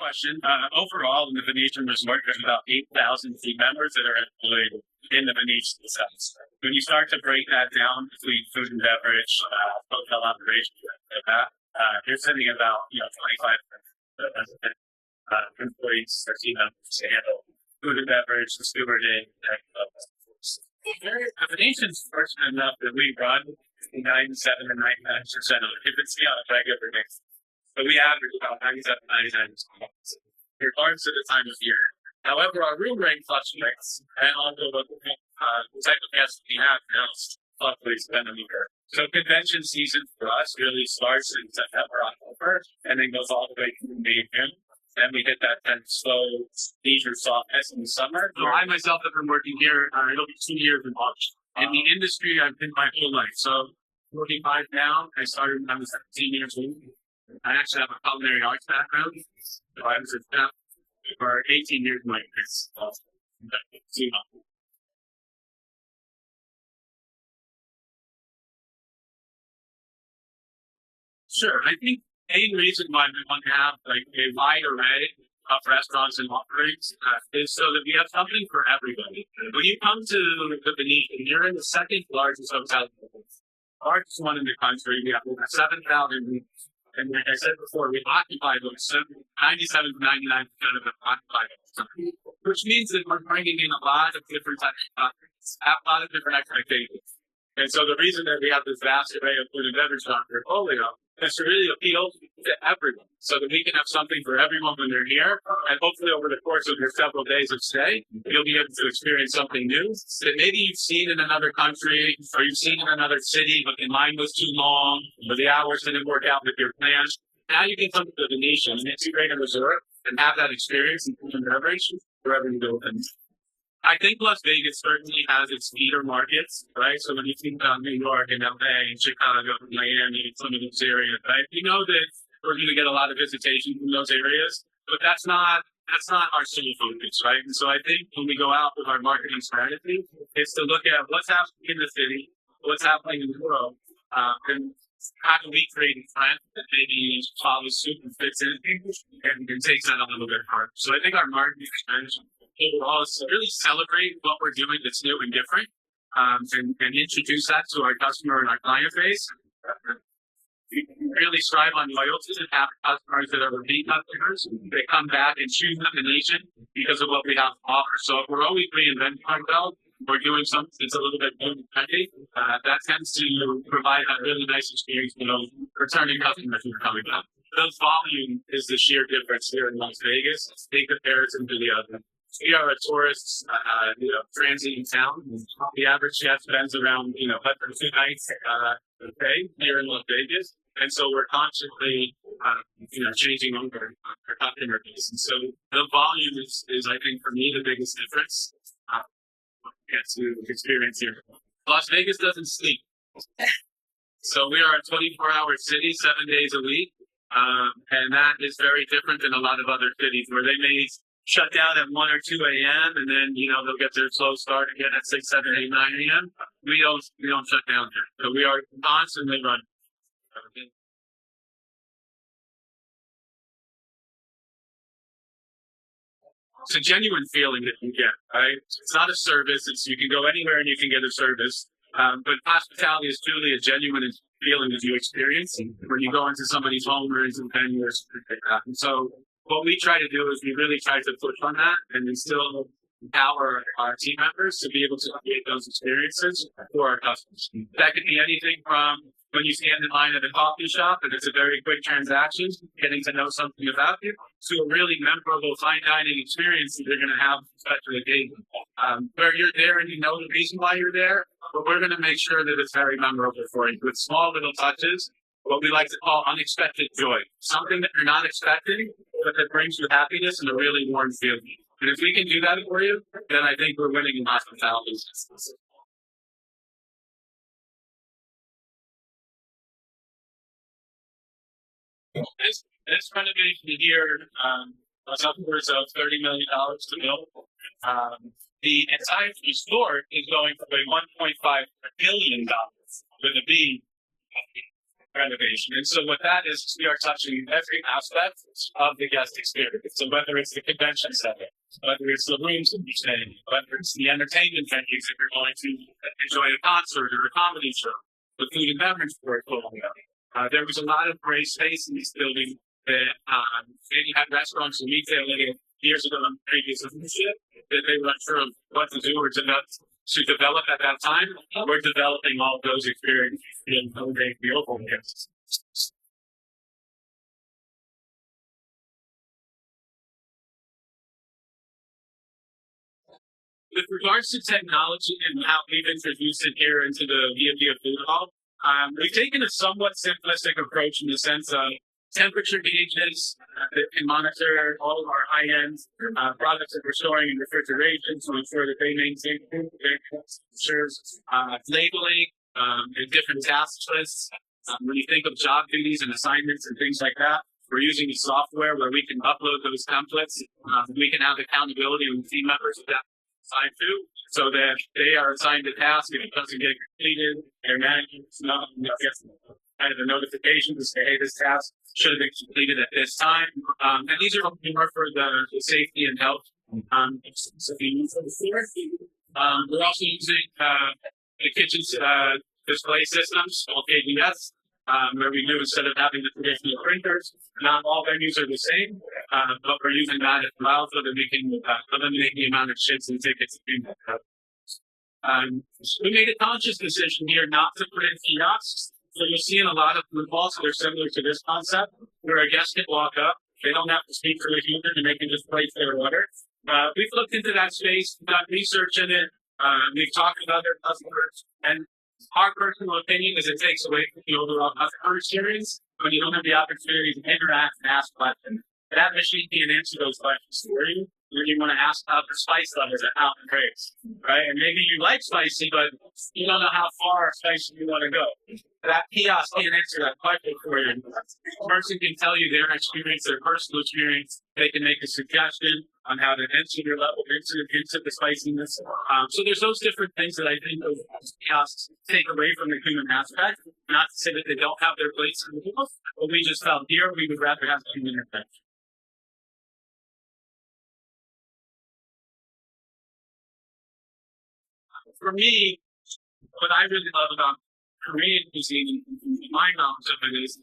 question. Overall, in the Venetian Resort, there's about 8,000 team members that are employed in the Venetian themselves. When you start to break that down between food and beverage, hotel operations, like that, you're sending about 25 employees or team members to handle food and beverage, the stewarding, the Venetian's fortunate enough that we run 97 to 99% of occupancy on a regular basis. So we average about 97, 99%, regardless of the time of year. However, our room rate fluctuates, and although the type of guests we have now fluctuates depending on the year. So convention season for us really starts in September, October, and then goes all the way through May, June. Then we hit that kind of slow leisure softness in the summer. So I myself have been working here, it'll be 2 years in March. In the industry, I've been my whole life. So 45 now, I started when I was 17 years old. I actually have a culinary arts background. So I was a chef for 18 years in my career. Sure. I think the main reason why we want to have like a wide array of restaurants and offerings is so that we have something for everybody. When you come to the Venetian, you're in the second largest hotel, largest one in the country. We have over 7,000 rooms. And like I said before, we occupy those 97 to 99% of them occupy those, which means that we're bringing in a lot of different types of offerings, a lot of different expectations. And so the reason that we have this vast array of food and beverage in our portfolio is to really appeal to everyone so that we can have something for everyone when they're here. And hopefully over the course of your several days of stay, you'll be able to experience something new that maybe you've seen in another country or you've seen in another city, but the line was too long or the hours didn't work out with your plans. Now you can come to the Venetian and integrate a resort and have that experience in food and beverage wherever you go. I think Las Vegas certainly has its feeder markets, right? So when you think about New York and LA and Chicago and Miami and some of those areas, right? You know that we're going to get a lot of visitation from those areas, but that's not our sole focus, right? And so I think when we go out with our marketing strategy, it's to look at what's happening in the city, what's happening in the world, and how do we create a trend that maybe follows suit and fits in and takes that a little bit further. So I think our marketing strategy overall is to really celebrate what we're doing that's new and different, and introduce that to our customer and our client base. We really strive on loyalty and have customers that are repeat customers. They come back and choose the Venetian because of what we have to offer. So if we're always reinventing ourselves, we're doing something that's a little bit new and trendy, that tends to provide a really nice experience for those returning customers who are coming back. The volume is the sheer difference here in Las Vegas in comparison to the other. We are a tourist, transient town. The average guest spends around, 2 nights a day here in Las Vegas. And so we're constantly, changing over our customer base. And so the volume is, I think, for me, the biggest difference get to experience here. Las Vegas doesn't sleep. So we are a 24-hour city, 7 days a week. And that is very different than a lot of other cities where they may shut down at 1 or 2 a.m. and then, they'll get their slow start again at 6, 7, 8, 9 a.m. We don't shut down here. So we are constantly running. It's a genuine feeling that you get, right? It's not a service. You can go anywhere and you can get a service. But hospitality is truly a genuine feeling that you experience when you go into somebody's home or into a venue or something like that. And so what we try to do is we really try to push on that and instill empower our team members to be able to create those experiences for our customers. That could be anything from when you stand in line at a coffee shop and it's a very quick transaction, getting to know something about you, to a really memorable fine dining experience that you're going to have special occasion. Where you're there and you know the reason why you're there, but we're going to make sure that it's very memorable for you with small little touches, what we like to call unexpected joy. Something that you're not expecting, but that brings you happiness and a really warm feeling. And if we can do that for you, then I think we're winning in hospitality. This renovation here was upwards of $30 million to build. The entire store is going for $1.5 billion with a B. renovation. And so what that is we are touching every aspect of the guest experience. So whether it's the convention center, whether it's the rooms that you stay in, whether it's the entertainment venues if you're going to enjoy a concert or a comedy show, the food and beverage portfolio. There was a lot of gray space in this building that maybe had restaurants and retail in it years ago in previous ownership that they were not sure of what to do or to develop at that time. We're developing all of those experiences in a great deal for guests. With regards to technology and how we've introduced it here into the V&B of Food Hall, we've taken a somewhat simplistic approach in the sense of temperature gauges that can monitor all of our high-end products that we're storing in refrigeration to ensure that they maintain temperatures, labeling, and different task lists. When you think of job duties and assignments and things like that, we're using a software where we can upload those templates. We can have accountability with team members of that assigned to, so that they are assigned a task and it doesn't get completed. Their managers know, gets kind of a notification to say, hey, this task should have been completed at this time. And these are more for the safety and health. So we're also using the kitchen's display systems called KDS, where we do, instead of having the traditional printers, not all venues are the same, but we're using that as well so that we can eliminate the amount of chips and tickets. We made a conscious decision here not to put in kiosks. So you'll see in a lot of food halls that are similar to this concept, where a guest can walk up, they don't have to speak for the human, and they can just place their order. We've looked into that space, done research in it, we've talked with other customers, and our personal opinion is it takes away from the overall customer experience when you don't have the opportunity to interact and ask questions. That machine can answer those questions for you. When you want to ask about the spice levels at Mountain Grace, right? And maybe you like spicy, but you don't know how far spicy you want to go. That kiosk can't answer that question for you. The person can tell you their experience, their personal experience. They can make a suggestion on how to enter your level into the spiciness. So there's those different things that I think those kiosks take away from the human aspect. Not to say that they don't have their place in the world, but we just felt here we would rather have human interaction. For me, what I really love about Korean cuisine, my knowledge of it is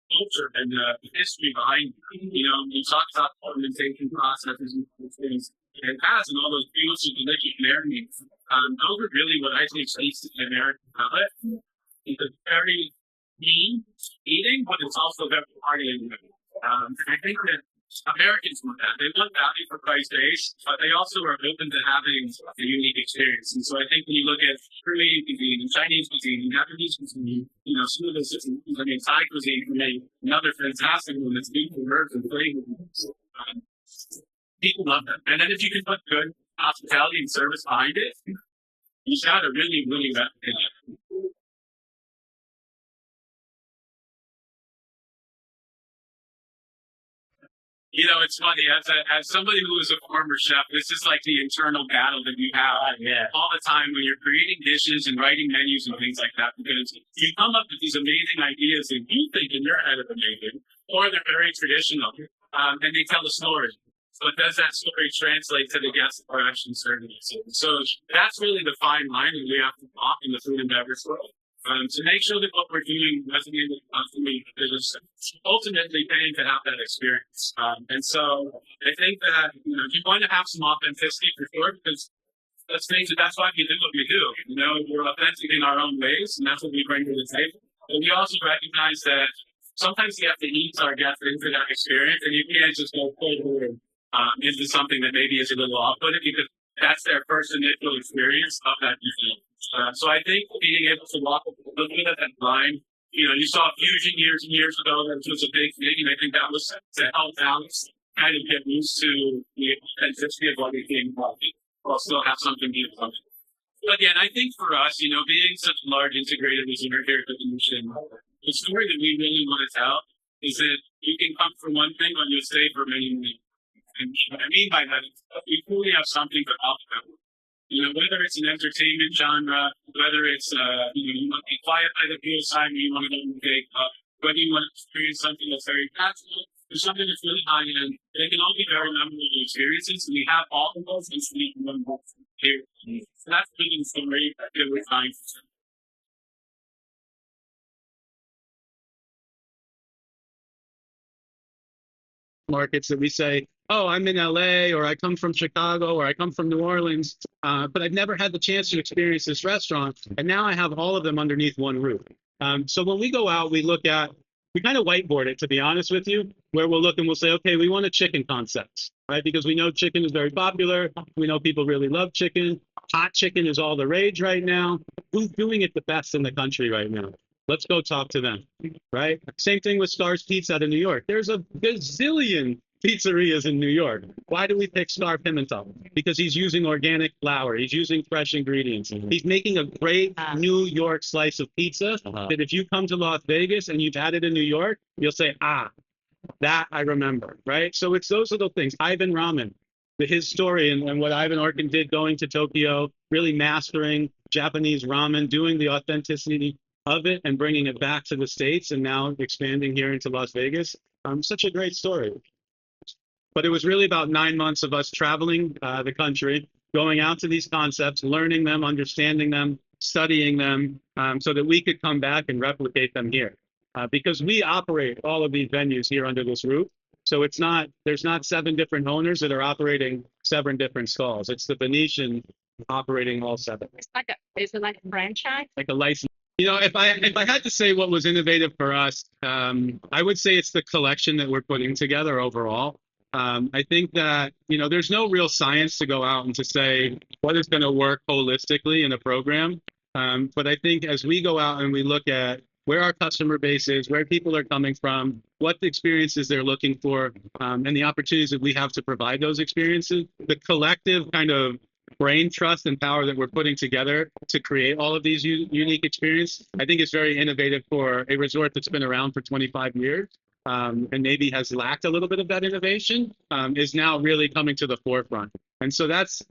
culture and the history behind it. You know, we talk about fermentation processes and things it has, and all those beautiful, delicious marinades. Those are really what I think speaks to the American palate. It's very mean eating, but it's also very hearty and good. And I think that Americans want that. They want value for price base, but they also are open to having a unique experience. And so I think when you look at Korean cuisine and Chinese cuisine and Japanese cuisine, you know, some of those systems, I mean, Thai cuisine can make another fantastic one that's beautiful herbs and flavors. People love that. And then if you can put good hospitality and service behind it, you got a really, really replicate it. You know, it's funny, as somebody who is a former chef, this is like the internal battle that you have all the time when you're creating dishes and writing menus and things like that, because you come up with these amazing ideas that you think in your head are amazing, or they're very traditional, and they tell a story. But does that story translate to the guest that we're actually serving it to? So that's really the fine line that we have to walk in the food and beverage world. To make sure that what we're doing resonates with the customer is ultimately paying to have that experience. And so I think that, you know, you're going to have some authenticity for sure, because let's face it, that's why we do what we do. You know, we're authentic in our own ways, and that's what we bring to the table. But we also recognize that sometimes you have to ease our guests into that experience, and you can't just go forward into something that maybe is a little off-putting, because that's their first initial experience of that cuisine. So I think being able to walk a little bit at that line, you know, you saw fusion years and years ago, that was a big thing, and I think that was to help balance, kind of get used to the authenticity of what we came from, while still have something beautiful. But again, I think for us, you know, being such a large integrated resort here at the mission, the story that we really want to tell is that you can come for one thing, but you'll stay for many, many. And what I mean by that is we truly have something to offer them. whether it's an entertainment genre, whether it's you want to be quiet by the poolside, or you want to go and take whether you want to experience something that's very casual or something that's really high end, they can all be very memorable experiences. And we have all of those, and so we can run both here. So that's the big story that we're trying to tell. Markets that we say, oh, I'm in LA, or I come from Chicago, or I come from New Orleans, but I've never had the chance to experience this restaurant. And now I have all of them underneath one roof. So when we go out, we kind of whiteboard it, to be honest with you, where we'll look and we'll say, okay, we want a chicken concept, right? Because we know chicken is very popular. We know people really love chicken. Hot chicken is all the rage right now. Who's doing it the best in the country right now? Let's go talk to them, right? Same thing with Scar's Pizza out of New York. There's a gazillion pizzerias in New York. Why do we pick Scar Pimentel? Because he's using organic flour. He's using fresh ingredients. He's making a great New York slice of pizza that if you come to Las Vegas and you've had it in New York, you'll say, that I remember, right? So it's those little things. Ivan Ramen, his story and what Ivan Orkin did going to Tokyo, really mastering Japanese ramen, doing the authenticity of it and bringing it back to the States and now expanding here into Las Vegas. Such a great story. But it was really about 9 months of us traveling the country, going out to these concepts, learning them, understanding them, studying them, so that we could come back and replicate them here. Because we operate all of these venues here under this roof. So there's not 7 different owners that are operating 7 different stalls. It's the Venetian operating all 7. Is it like a franchise? Like a license. If I had to say what was innovative for us, I would say it's the collection that we're putting together overall. I think that, there's no real science to go out and to say what is going to work holistically in a program. But I think as we go out and we look at where our customer base is, where people are coming from, what the experiences they're looking for, and the opportunities that we have to provide those experiences, the collective kind of brain trust and power that we're putting together to create all of these unique experiences, I think is very innovative for a resort that's been around for 25 years. And maybe has lacked a little bit of that innovation, is now really coming to the forefront. And so that's,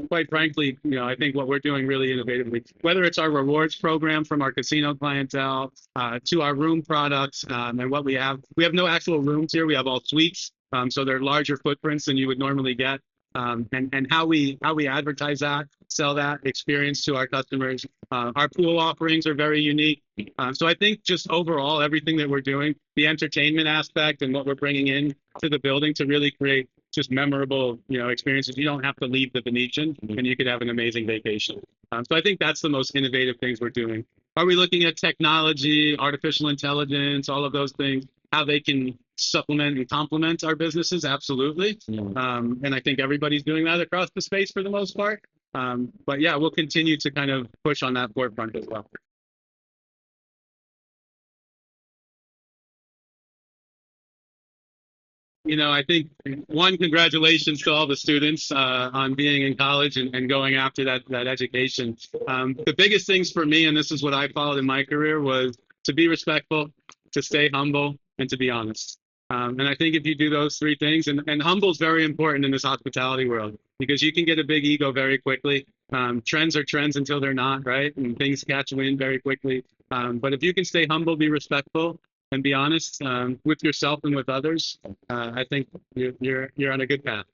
quite frankly, I think what we're doing really innovatively, whether it's our rewards program from our casino clientele to our room products and what we have no actual rooms here. We have all suites. So they're larger footprints than you would normally get. And how we advertise that, sell that experience to our customers. Our pool offerings are very unique. So I think just overall, everything that we're doing, the entertainment aspect and what we're bringing in to the building to really create just memorable, experiences. You don't have to leave the Venetian and you could have an amazing vacation. So I think that's the most innovative things we're doing. Are we looking at technology, artificial intelligence, all of those things, how they can supplement and complement our businesses? Absolutely. And I think everybody's doing that across the space for the most part. But yeah, we'll continue to kind of push on that forefront as well. I think congratulations to all the students on being in college and going after that education. The biggest things for me, and this is what I followed in my career, was to be respectful, to stay humble, and to be honest. And I think if you do those 3 things, and humble is very important in this hospitality world, because you can get a big ego very quickly. Trends are trends until they're not, right? And things catch wind very quickly. But if you can stay humble, be respectful, and be honest with yourself and with others, I think you're on a good path.